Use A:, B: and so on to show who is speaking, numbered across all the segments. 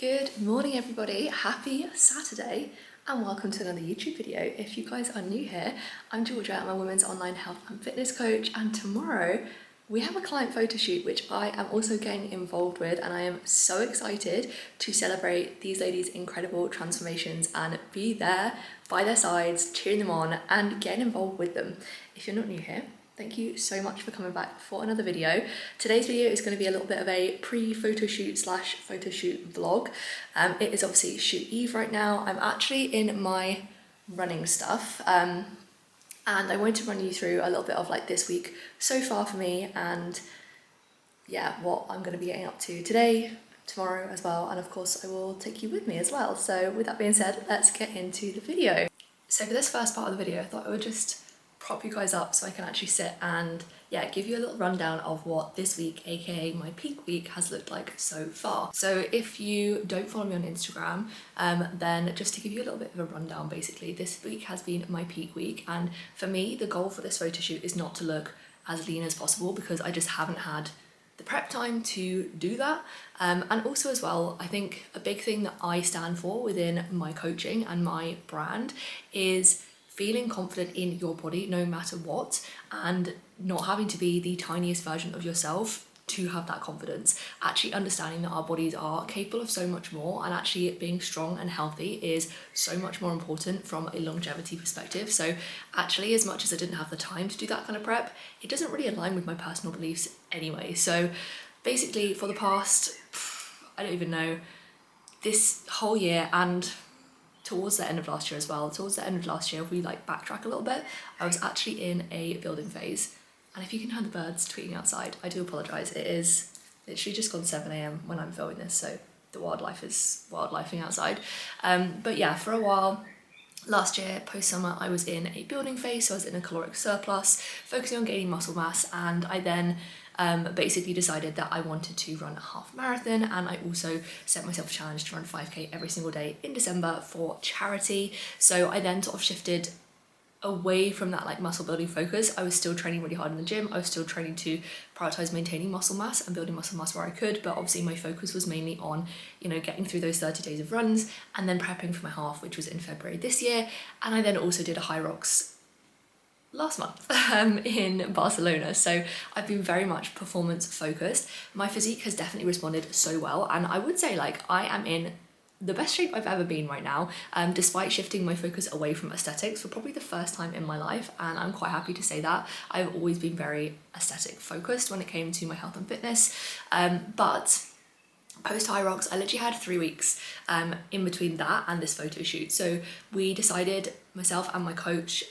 A: Good morning everybody, happy Saturday and welcome to another YouTube video. If you guys are new here, I'm Georgia, I'm a women's online health and fitness coach, and tomorrow we have a client photo shoot which I am also getting involved with, and I am so excited to celebrate these ladies' incredible transformations and be there by their sides, cheering them on and getting involved with them. If you're not new here, thank you so much for coming back for another video. Today's video is going to be a little bit of a pre-photo shoot / photo shoot vlog. It is obviously shoot eve right now. I'm actually in my running stuff and I wanted to run you through a little bit of like this week so far for me, and yeah, what I'm going to be getting up to today, tomorrow as well, and of course I will take you with me as well. So with that being said, let's get into the video. So for this first part of the video, I thought I would just prop you guys up so I can actually sit and yeah, give you a little rundown of what this week, aka my peak week, has looked like so far. So if you don't follow me on Instagram, then just to give you a little bit of a rundown, basically this week has been my peak week, and for me the goal for this photo shoot is not to look as lean as possible because I just haven't had the prep time to do that. And also as well, I think a big thing that I stand for within my coaching and my brand is feeling confident in your body no matter what, and not having to be the tiniest version of yourself to have that confidence. Actually understanding that our bodies are capable of so much more, and actually being strong and healthy is so much more important from a longevity perspective. So actually, as much as I didn't have the time to do that kind of prep, it doesn't really align with my personal beliefs anyway. So basically for the past, I don't even know, this whole year and towards the end of last year as well. Towards the end of last year, if we like backtrack a little bit, I was actually in a building phase. And if you can hear the birds tweeting outside, I do apologise. It is literally just gone 7 AM when I'm filming this, so the wildlife is wildlifing outside. But yeah, for a while, last year, post-summer, I was in a building phase, so I was in a caloric surplus, focusing on gaining muscle mass, and I then basically decided that I wanted to run a half marathon, and I also set myself a challenge to run 5k every single day in December for charity. So I then sort of shifted away from that like muscle building focus. I was still training really hard in the gym. I was still training to prioritize maintaining muscle mass and building muscle mass where I could, but obviously my focus was mainly on, you know, getting through those 30 days of runs and then prepping for my half, which was in February this year. And I then also did a high rocks last month in Barcelona. So I've been very much performance focused. My physique has definitely responded so well, and I would say like I am in the best shape I've ever been right now, despite shifting my focus away from aesthetics for probably the first time in my life, and I'm quite happy to say that. I've always been very aesthetic focused when it came to my health and fitness, but post High Rocks, I literally had 3 weeks in between that and this photo shoot. So we decided, myself and my coach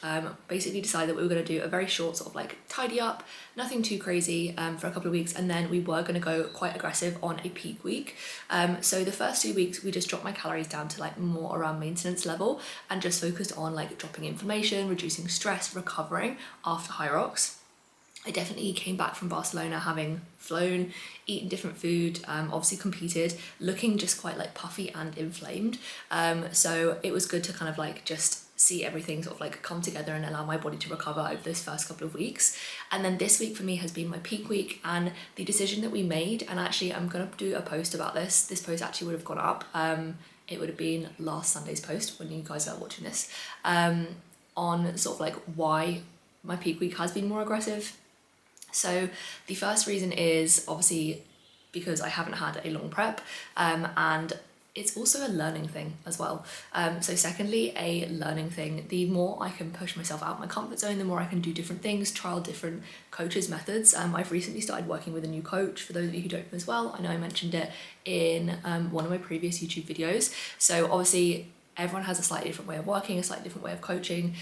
A: basically decided that we were going to do a very short sort of like tidy up, nothing too crazy for a couple of weeks, and then we were going to go quite aggressive on a peak week. So the first 2 weeks we just dropped my calories down to like more around maintenance level and just focused on like dropping inflammation, reducing stress, recovering after High Rocks. I definitely came back from Barcelona having flown, eaten different food, obviously competed, looking just quite like puffy and inflamed. So it was good to kind of like just see everything sort of like come together and allow my body to recover over this first couple of weeks. And then this week for me has been my peak week, and the decision that we made, and actually I'm gonna do a post about this. This post actually would have gone up. It would have been last Sunday's post when you guys are watching this, on sort of like why my peak week has been more aggressive. So the first reason is obviously because I haven't had a long prep, and it's also a learning thing as well. So secondly, a learning thing. The more I can push myself out my comfort zone, the more I can do different things, trial different coaches' methods. I've recently started working with a new coach, for those of you who don't know as well. I know I mentioned it in one of my previous YouTube videos. So obviously everyone has a slightly different way of working, a slightly different way of coaching.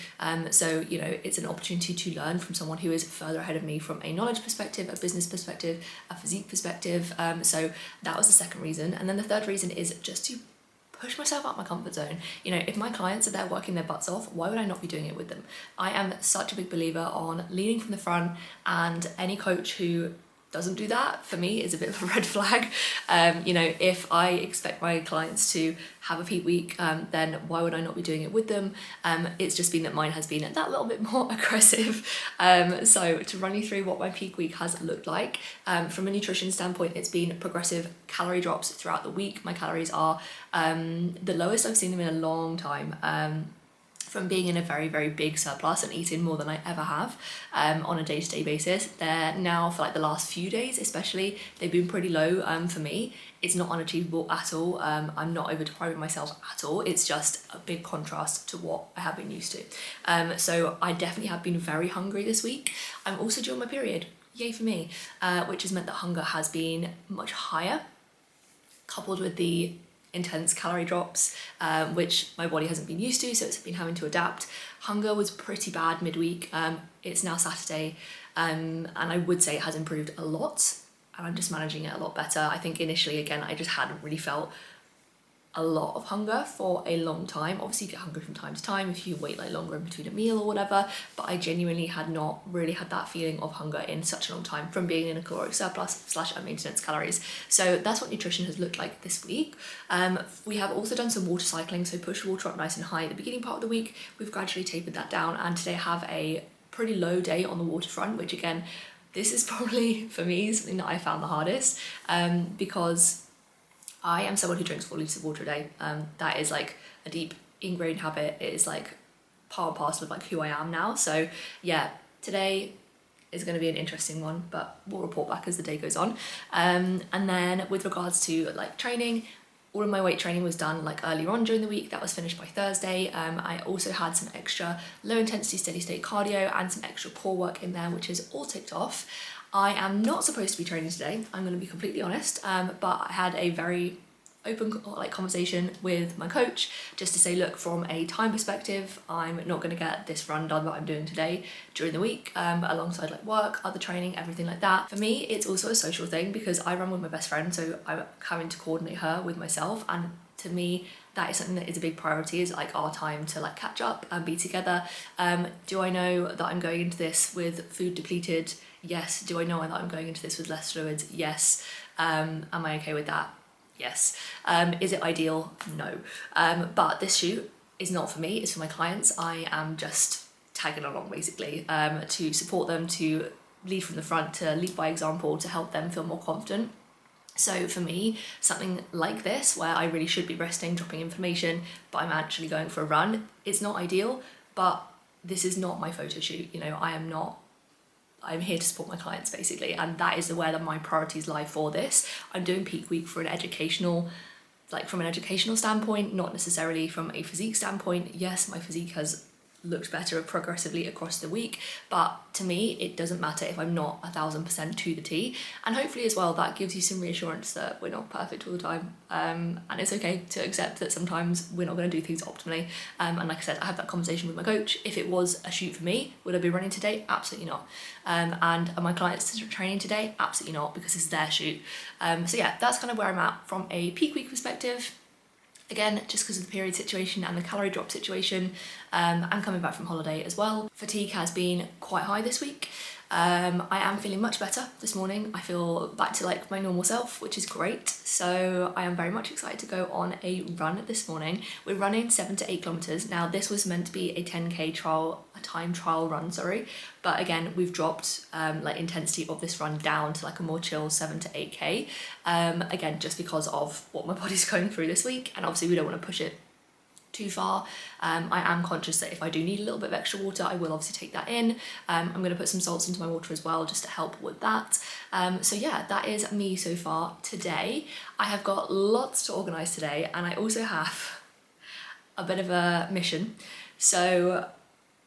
A: So, you know, it's an opportunity to learn from someone who is further ahead of me from a knowledge perspective, a business perspective, a physique perspective. So that was the second reason. And then the third reason is just to push myself out my comfort zone. You know, if my clients are there working their butts off, why would I not be doing it with them? I am such a big believer on leading from the front, and any coach who doesn't do that, for me, is a bit of a red flag. You know, if I expect my clients to have a peak week, then why would I not be doing it with them? It's just been that mine has been that little bit more aggressive. So to run you through what my peak week has looked like, from a nutrition standpoint, it's been progressive calorie drops throughout the week. My calories are the lowest I've seen them in a long time. From being in a very, very big surplus and eating more than I ever have on a day-to-day basis. They're now, for like the last few days especially, they've been pretty low for me. It's not unachievable at all. I'm not over-depriving myself at all. It's just a big contrast to what I have been used to. So I definitely have been very hungry this week. I'm also due on my period, yay for me, which has meant that hunger has been much higher, coupled with the intense calorie drops, which my body hasn't been used to, so it's been having to adapt. Hunger was pretty bad midweek. It's now Saturday, and I would say it has improved a lot, and I'm just managing it a lot better. I think initially, again, I just hadn't really felt a lot of hunger for a long time. Obviously you get hungry from time to time if you wait like longer in between a meal or whatever, but I genuinely had not really had that feeling of hunger in such a long time from being in a caloric surplus / at maintenance calories. So that's what nutrition has looked like this week. We have also done some water cycling, so push water up nice and high at the beginning part of the week. We've gradually tapered that down, and today I have a pretty low day on the waterfront, which again, this is probably for me something that I found the hardest, because I am someone who drinks 4 litres of water a day. That is like a deep ingrained habit. It is like part and parcel of like who I am now. So yeah, today is going to be an interesting one, but we'll report back as the day goes on. And then with regards to like training, all of my weight training was done like earlier on during the week. That was finished by Thursday. I also had some extra low intensity steady state cardio and some extra core work in there, which is all ticked off. I am not supposed to be training today, I'm going to be completely honest, but I had a very open conversation with my coach just to say, look, from a time perspective, I'm not going to get this run done that I'm doing today during the week, alongside like work, other training, everything like that. For me, it's also a social thing because I run with my best friend, so I'm having to coordinate her with myself, and to me, that is something that is a big priority, is like our time to like catch up and be together. Do I know that I'm going into this with food depleted? Yes. Do I know that I'm going into this with less fluids? Yes. Am I okay with that? Yes. Is it ideal? No. But this shoot is not for me, it's for my clients. I am just tagging along basically, to support them, to lead from the front, to lead by example, to help them feel more confident. So for me, something like this, where I really should be resting, dropping information, but I'm actually going for a run, it's not ideal, but this is not my photo shoot. You know, I'm here to support my clients basically, and that is where my priorities lie for this. I'm doing peak week for an educational, like from an educational standpoint, not necessarily from a physique standpoint. Yes, my physique has looked better progressively across the week, but to me it doesn't matter if I'm not 1000% to the T. And hopefully as well that gives you some reassurance that we're not perfect all the time, and it's okay to accept that sometimes we're not going to do things optimally, and like I said, I had that conversation with my coach. If it was a shoot for me, would I be running today? Absolutely not. And are my clients training today? Absolutely not, because it's their shoot. So yeah, that's kind of where I'm at from a peak week perspective. Again, just because of the period situation and the calorie drop situation, and coming back from holiday as well. Fatigue has been quite high this week. I am feeling much better this morning. I feel back to like my normal self, which is great. So I am very much excited to go on a run this morning. We're running 7 to 8 kilometers. Now this was meant to be a 10k trial, a time trial run, sorry. But again, we've dropped like intensity of this run down to like a more chill 7 to 8k. Again, just because of what my body's going through this week. And obviously we don't want to push it too far. I am conscious that if I do need a little bit of extra water, I will obviously take that in. I'm going to put some salts into my water as well, just to help with that. So yeah, that is me so far today. I have got lots to organise today, and I also have a bit of a mission. So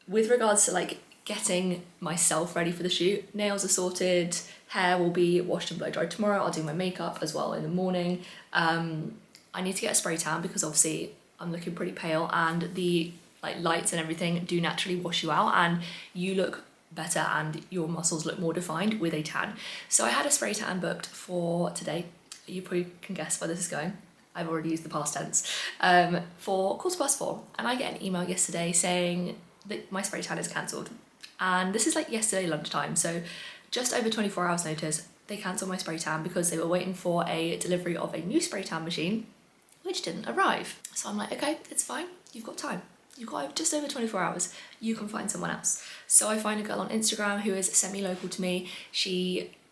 A: with regards to like getting myself ready for the shoot, nails are sorted, hair will be washed and blow dried tomorrow. I'll do my makeup as well in the morning. I need to get a spray tan because obviously I'm looking pretty pale, and the like lights and everything do naturally wash you out, and you look better and your muscles look more defined with a tan. So I had a spray tan booked for today. You probably can guess where this is going. I've already used the past tense. For 4:15, and I get an email yesterday saying that my spray tan is cancelled. And this is like yesterday lunchtime, so just over 24 hours notice, they cancelled my spray tan because they were waiting for a delivery of a new spray tan machine, which didn't arrive. So I'm like, okay, it's fine, you've got time. You've got just over 24 hours, you can find someone else. So I find a girl on Instagram who is semi-local to me.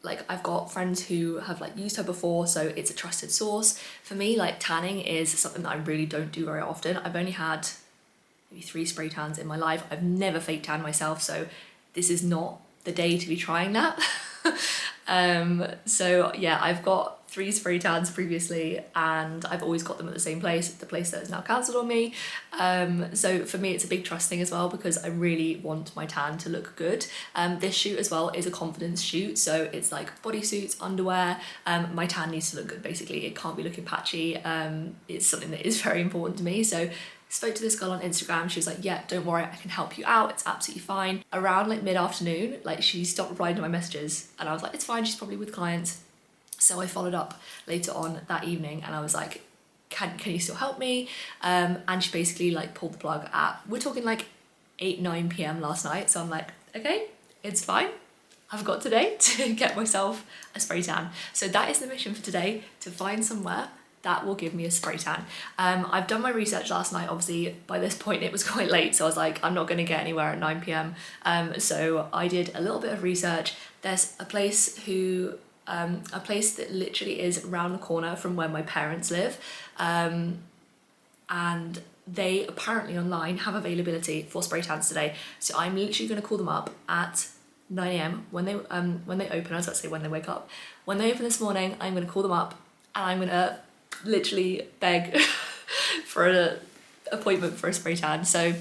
A: I've got friends who have used her before, so it's a trusted source. For me, tanning is something that I really don't do very often. I've only had maybe 3 spray tans in my life. I've never fake tanned myself, so this is not the day to be trying that. So yeah, I've got 3 spray tans previously, and I've always got them at the same place, the place that is now cancelled on me. So for me, it's a big trust thing as well, because I really want my tan to look good. This shoot as well is a confidence shoot, so it's bodysuits, underwear. My tan needs to look good, basically. It can't be looking patchy. It's something that is very important to me. So spoke to this girl on Instagram. She was like, yeah, don't worry, I can help you out, it's absolutely fine. Around mid-afternoon, she stopped replying to my messages, and I was like, it's fine, she's probably with clients. So I followed up later on that evening, and I was like, can you still help me? And she basically pulled the plug we're talking 8-9 p.m. last night. So I'm like, okay, it's fine, I've got today to get myself a spray tan. So that is the mission for today, to find somewhere that will give me a spray tan. I've done my research last night. Obviously by this point it was quite late, so I was like, I'm not gonna get anywhere at 9 p.m. So I did a little bit of research. There's a place that literally is around the corner from where my parents live, and they apparently online have availability for spray tans today. So I'm literally gonna call them up at 9 a.m. when they open. I was about to say when they wake up. When they open this morning, I'm gonna call them up and I'm gonna literally beg for an appointment for a spray tan. So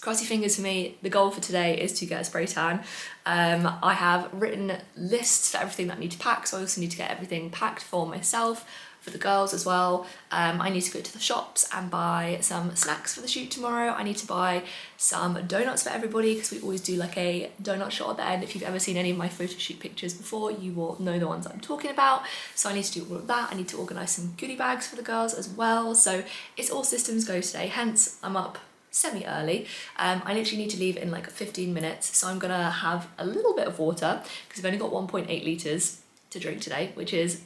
A: cross your fingers for me. The goal for today is to get a spray tan. I have written lists for everything that I need to pack, so I also need to get everything packed for myself, for the girls as well. I need to go to the shops and buy some snacks for the shoot tomorrow. I need to buy some donuts for everybody, because we always do a donut shot at the end. If you've ever seen any of my photo shoot pictures before, you will know the ones I'm talking about. So I need to do all of that. I need to organise some goodie bags for the girls as well. So it's all systems go today, hence I'm up semi-early. I literally need to leave in 15 minutes, so I'm gonna have a little bit of water, because I've only got 1.8 litres to drink today, which is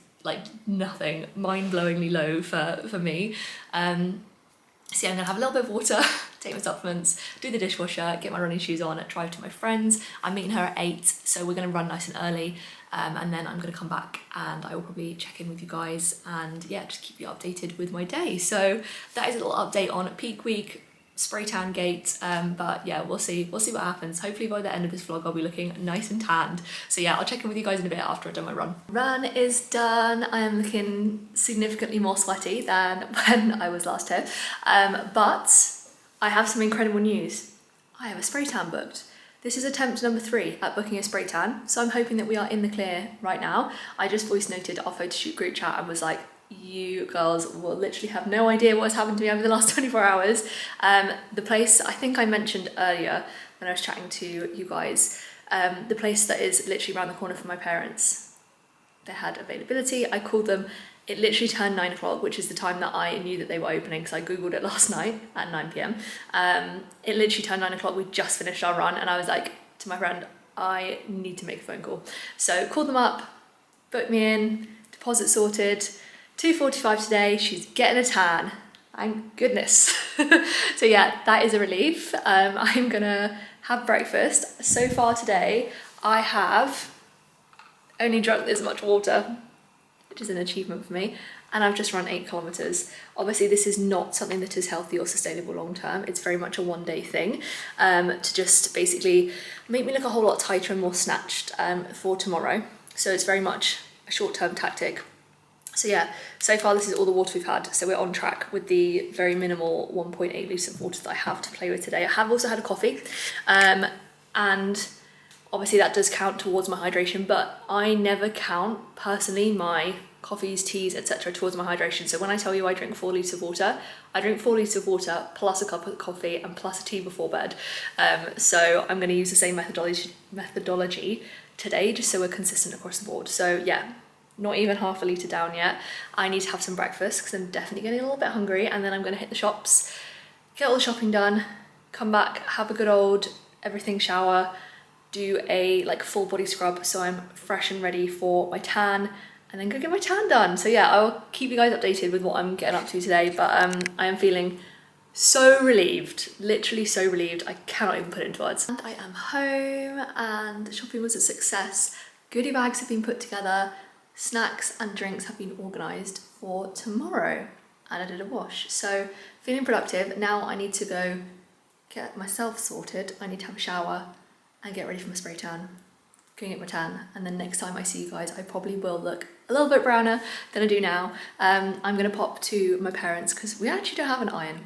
A: nothing, mind-blowingly low for me. So yeah, I'm gonna have a little bit of water, take my supplements, do the dishwasher, get my running shoes on, drive to my friends. I'm meeting her at 8, so we're gonna run nice and early, and then I'm gonna come back and I will probably check in with you guys and yeah, just keep you updated with my day. So that is a little update on peak week, spray tan gate, but yeah, we'll see what happens. Hopefully by the end of this vlog I'll be looking nice and tanned. So yeah, I'll check in with you guys in a bit after I've done my run is done. I am looking significantly more sweaty than when I was last here, but I have some incredible news. I have a spray tan booked. This is attempt number 3 at booking a spray tan, so I'm hoping that we are in the clear right now. I just voice noted our photo shoot group chat and was like, you girls will literally have no idea what has happened to me over the last 24 hours. The place, I think I mentioned earlier when I was chatting to you guys, the place that is literally around the corner from my parents, they had availability. I called them, it literally turned 9 o'clock, which is the time that I knew that they were opening, because I googled it last night at 9 p.m. It literally turned 9 o'clock, we just finished our run, and I was like to my friend, I need to make a phone call. So called them up, booked me in, deposit sorted, 2:45 today, she's getting a tan, thank goodness. So yeah, that is a relief. I'm gonna have breakfast. So far today, I have only drunk this much water, which is an achievement for me, and I've just run 8 kilometers. Obviously this is not something that is healthy or sustainable long term. It's very much a one-day thing, to just basically make me look a whole lot tighter and more snatched for tomorrow. So it's very much a short-term tactic. So yeah, so far this is all the water we've had, so we're on track with the very minimal 1.8 litres of water that I have to play with today. I have also had a coffee, and obviously that does count towards my hydration, but I never count personally my coffees, teas, etc. towards my hydration. So when I tell you I drink 4 litres of water, I drink 4 litres of water plus a cup of coffee and plus a tea before bed. So I'm going to use the same methodology today, just so we're consistent across the board. So yeah, not even half a litre down yet. I need to have some breakfast because I'm definitely getting a little bit hungry, and then I'm going to hit the shops, get all the shopping done, come back, have a good old everything shower, do a like full body scrub so I'm fresh and ready for my tan, and then go get my tan done. So yeah, I'll keep you guys updated with what I'm getting up to today, but I am feeling so relieved, literally so relieved. I cannot even put it into words. And I am home and the shopping was a success. Goodie bags have been put together, snacks and drinks have been organised for tomorrow, and I did a wash. So feeling productive. Now I need to go get myself sorted. I need to have a shower and get ready for my spray tan. Go get my tan, and then next time I see you guys, I probably will look a little bit browner than I do now. I'm gonna pop to my parents because we actually don't have an iron.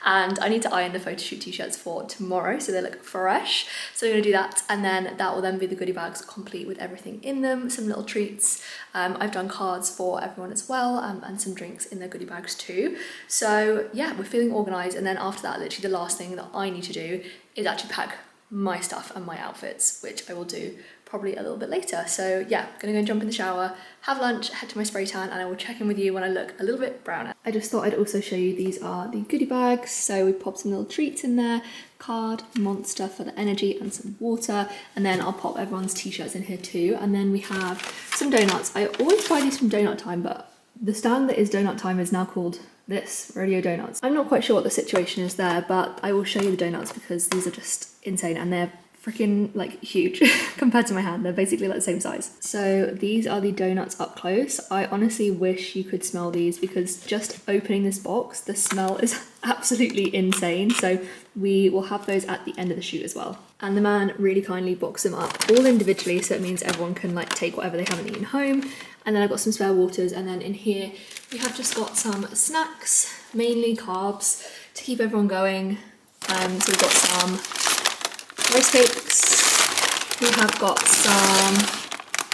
A: And I need to iron the photo shoot t-shirts for tomorrow so they look fresh. So I'm gonna do that, and then that will then be the goodie bags complete with everything in them, some little treats. I've done cards for everyone as well, and some drinks in their goodie bags too. So yeah, we're feeling organised, and then after that, literally the last thing that I need to do is actually pack my stuff and my outfits, which I will do probably a little bit later. So yeah, gonna go and jump in the shower, have lunch, head to my spray tan, and I will check in with you when I look a little bit browner. I just thought I'd also show you, these are the goodie bags. So we popped some little treats in there, card, Monster for the energy, and some water, and then I'll pop everyone's t-shirts in here too. And then we have some donuts. I always buy these from Donut Time, but the stand that is Donut Time is now called this, Rodeo Donuts. I'm not quite sure what the situation is there, but I will show you the donuts because these are just insane, and they're freaking like huge compared to my hand. They're basically like the same size. So these are the donuts up close. I honestly wish you could smell these because just opening this box, the smell is absolutely insane. So we will have those at the end of the shoot as well. And the man really kindly boxed them up all individually, so it means everyone can like take whatever they haven't eaten home. And then I've got some spare waters, and then in here we have just got some snacks, mainly carbs, to keep everyone going. So we've got some rice cakes, we have got some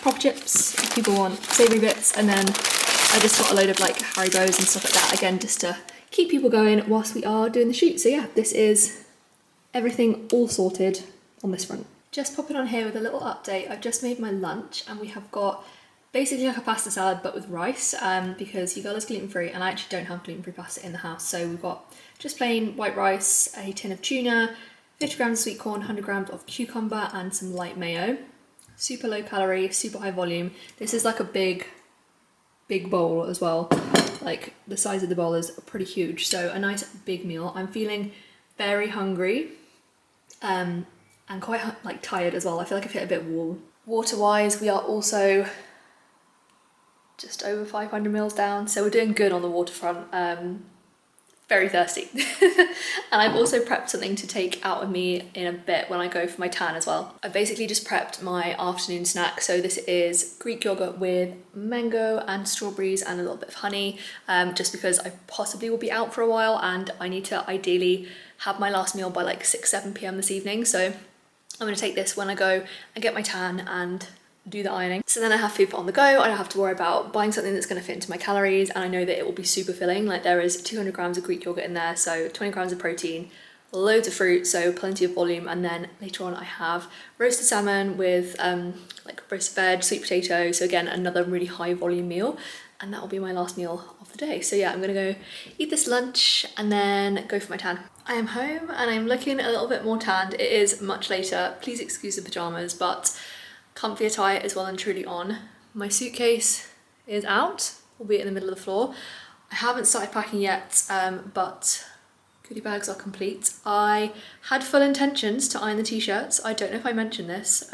A: pop chips if people want savoury bits, and then I just got a load of like Haribos and stuff like that, again just to keep people going whilst we are doing the shoot. So yeah, this is everything all sorted on this front. Just popping on here with a little update. I've just made my lunch, and we have got basically like a pasta salad but with rice, because you girl is gluten-free and I actually don't have gluten-free pasta in the house. So we've got just plain white rice, a tin of tuna, 50 grams of sweet corn, 100 grams of cucumber, and some light mayo. Super low calorie, super high volume. This is like a big bowl as well. Like the size of the bowl is pretty huge. So a nice big meal. I'm feeling very hungry, and quite like tired as well. I feel like I've hit a bit of wall. Water-wise, we are also just over 500 mils down. So we're doing good on the waterfront. Very thirsty. And I've also prepped something to take out with me in a bit when I go for my tan as well. I basically just prepped my afternoon snack. So this is Greek yogurt with mango and strawberries and a little bit of honey, just because I possibly will be out for a while and I need to ideally have my last meal by like 6-7 p.m. this evening. So I'm gonna take this when I go and get my tan and do the ironing. So then I have food on the go. I don't have to worry about buying something that's going to fit into my calories, and I know that it will be super filling. Like there is 200 grams of Greek yogurt in there, so 20 grams of protein, loads of fruit, so plenty of volume. And then later on I have roasted salmon with like roasted veg, sweet potato, so again another really high volume meal, and that will be my last meal of the day. So yeah, I'm gonna go eat this lunch and then go for my tan. I am home and I'm looking a little bit more tanned. It is much later, please excuse the pajamas, but comfy attire is well and truly on. My suitcase is out, albeit in the middle of the floor. I haven't started packing yet, but goodie bags are complete. I had full intentions to iron the t-shirts. I don't know if I mentioned this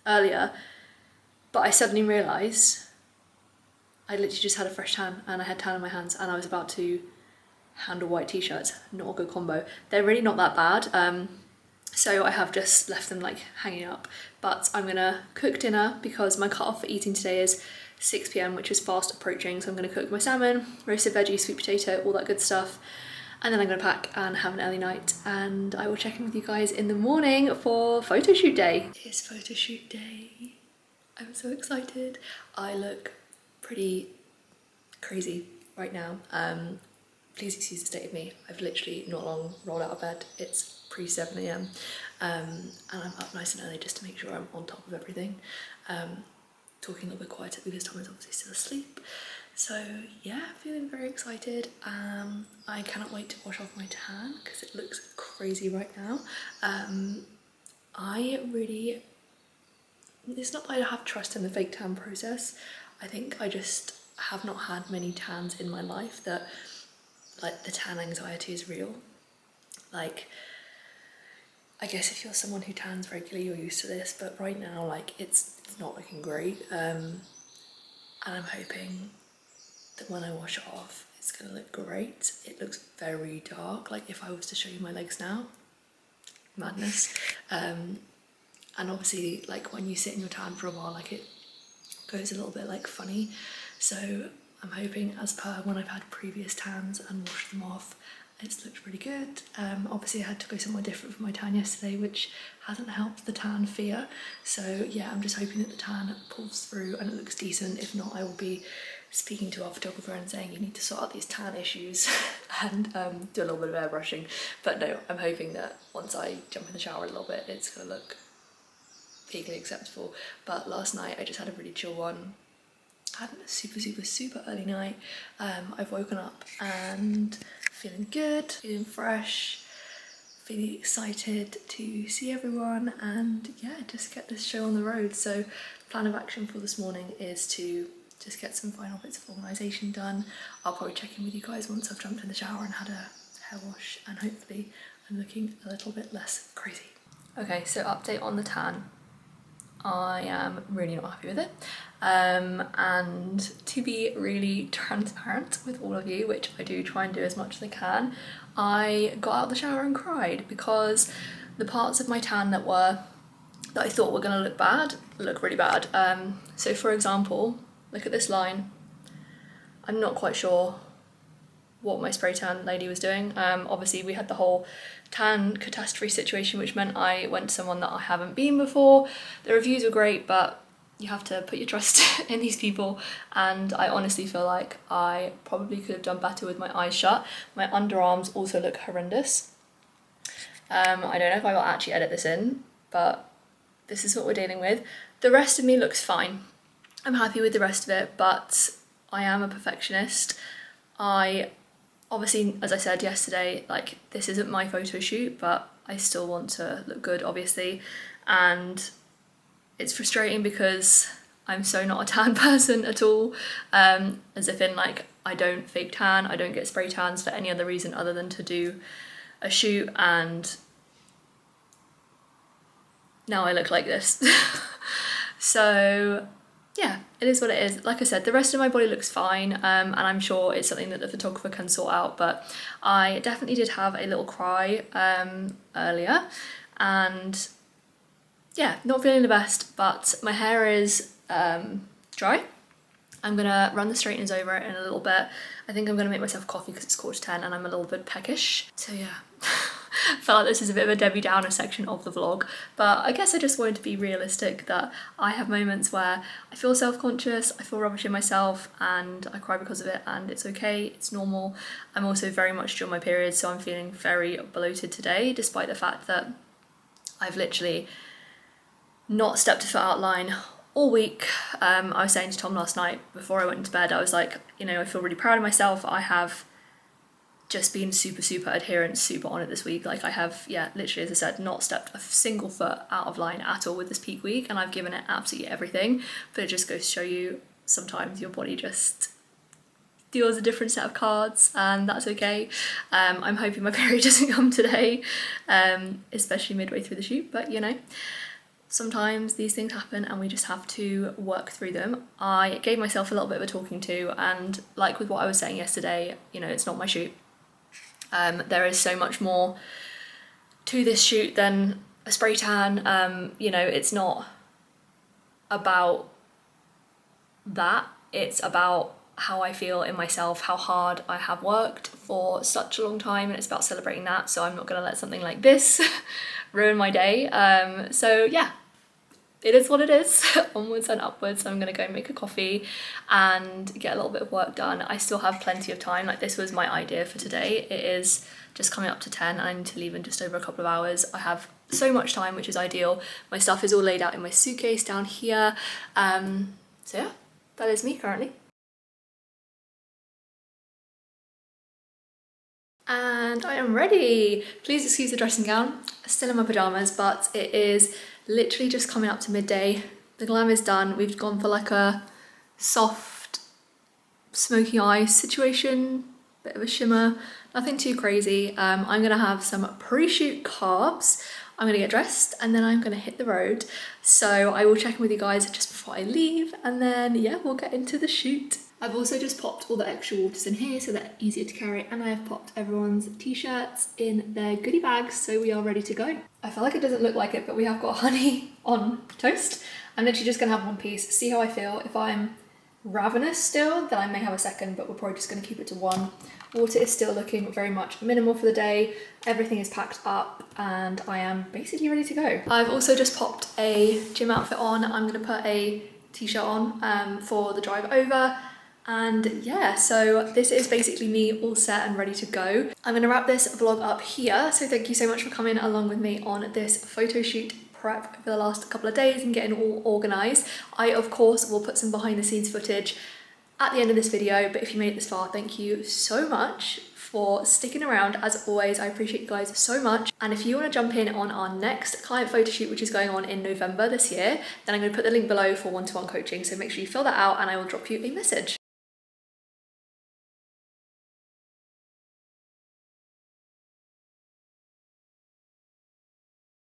A: earlier, but I suddenly realised I literally just had a fresh tan and I had tan on my hands, and I was about to handle white t-shirts. Not a good combo. They're really not that bad. So I have just left them like hanging up, but I'm gonna cook dinner because my cut-off for eating today is 6 p.m, which is fast approaching. So I'm gonna cook my salmon, roasted veggies, sweet potato, all that good stuff. And then I'm gonna pack and have an early night, and I will check in with you guys in the morning for photo shoot day. It's photo shoot day. I'm so excited. I look pretty crazy right now. Please excuse the state of me. I've literally not long rolled out of bed. It's pre 7 a.m. And I'm up nice and early just to make sure I'm on top of everything. Talking a little bit quieter because Tom is obviously still asleep. So yeah, feeling very excited. I cannot wait to wash off my tan because it looks crazy right now. it's not that I have trust in the fake tan process. I think I just have not had many tans in my life that, like, the tan anxiety is real. Like, I guess if you're someone who tans regularly, you're used to this, but right now, like, it's not looking great. And I'm hoping that when I wash it off, it's gonna look great. It looks very dark. Like, if I was to show you my legs now, madness. And obviously, like, when you sit in your tan for a while, like, it goes a little bit like funny. So I'm hoping, as per when I've had previous tans and washed them off, it's looked really good. Obviously I had to go somewhere different for my tan yesterday, which hasn't helped the tan fear. So yeah, I'm just hoping that the tan pulls through and it looks decent. If not, I will be speaking to our photographer and saying you need to sort out these tan issues and do a little bit of airbrushing. But no, I'm hoping that once I jump in the shower a little bit, it's gonna look vaguely acceptable. But last night I just had a really chill one. I had a super early night. I've woken up and feeling good, feeling fresh, feeling excited to see everyone and yeah, just get this show on the road. So plan of action for this morning is to just get some final bits of organisation done. I'll probably check in with you guys once I've jumped in the shower and had a hair wash, and hopefully I'm looking a little bit less crazy. Okay, so update on the tan. I am really not happy with it. And to be really transparent with all of you, which I do try and do as much as I can, I got out of the shower and cried because the parts of my tan that I thought were gonna look bad, look really bad. So for example, look at this line. I'm not quite sure what my spray tan lady was doing. Obviously we had the whole tan catastrophe situation, which meant I went to someone that I haven't been before. The reviews were great, but you have to put your trust in these people, and I honestly feel like I probably could have done better with my eyes shut. My underarms also look horrendous. I don't know if I will actually edit this in, but this is what we're dealing with. The rest of me looks fine. I'm happy with the rest of it, but I am a perfectionist. Obviously, as I said yesterday, like, this isn't my photo shoot, but I still want to look good, obviously. And it's frustrating because I'm so not a tan person at all. As if in, like, I don't fake tan, I don't get spray tans for any other reason other than to do a shoot, and now I look like this. So yeah, it is what it is. Like I said, the rest of my body looks fine, and I'm sure it's something that the photographer can sort out, but I definitely did have a little cry earlier, and yeah, not feeling the best, but my hair is dry. I'm gonna run the straighteners over it in a little bit. I think I'm gonna make myself coffee because it's 10:15 and I'm a little bit peckish. So yeah, felt like this is a bit of a Debbie Downer section of the vlog, but I guess I just wanted to be realistic that I have moments where I feel self-conscious, I feel rubbish in myself, and I cry because of it, and it's okay, it's normal. I'm also very much during my period, so I'm feeling very bloated today, despite the fact that I've literally not stepped a foot out line all week. I was saying to Tom last night before I went into bed, I was like, you know, I feel really proud of myself. I have just been super adherent, super on it this week. Like, I have, yeah, literally, as I said, not stepped a single foot out of line at all with this peak week, and I've given it absolutely everything. But it just goes to show you, sometimes your body just deals a different set of cards, and that's okay. I'm hoping my period doesn't come today, especially midway through the shoot, but you know, sometimes these things happen and we just have to work through them. I gave myself a little bit of a talking to, and like with what I was saying yesterday, you know, it's not my shoot. There is so much more to this shoot than a spray tan. You know, it's not about that. It's about how I feel in myself, how hard I have worked for such a long time, and it's about celebrating that. So I'm not gonna let something like this ruin my day. So yeah, it is what it is. Onwards and upwards. I'm gonna go make a coffee and get a little bit of work done. I still have plenty of time. Like, this was my idea for today. It is just coming up to 10 and I need to leave in just over a couple of hours. I have so much time, which is ideal. My stuff is all laid out in my suitcase down here. So yeah, that is me currently. And I am ready. Please excuse the dressing gown. Still in my pajamas, but it is literally just coming up to midday. The glam is done. We've gone for like a soft smoky eye situation, bit of a shimmer, nothing too crazy. I'm gonna have some pre-shoot carbs. I'm gonna get dressed and then I'm gonna hit the road. So I will check in with you guys just before I leave, and then yeah, we'll get into the shoot. I've also just popped all the extra waters in here so they're easier to carry, and I have popped everyone's t-shirts in their goodie bags, so we are ready to go. I feel like it doesn't look like it, but we have got honey on toast. I'm literally just gonna have one piece, see how I feel. If I'm ravenous still, then I may have a second, but we're probably just gonna keep it to one. Water is still looking very much minimal for the day. Everything is packed up and I am basically ready to go. I've also just popped a gym outfit on. I'm gonna put a t-shirt on for the drive over. And yeah, so this is basically me all set and ready to go. I'm gonna wrap this vlog up here. So thank you so much for coming along with me on this photo shoot prep for the last couple of days and getting all organized. I of course will put some behind the scenes footage at the end of this video, but if you made it this far, thank you so much for sticking around. As always, I appreciate you guys so much. And if you want to jump in on our next client photo shoot, which is going on in November this year, then I'm going to put the link below for one-to-one coaching. So make sure you fill that out and I will drop you a message.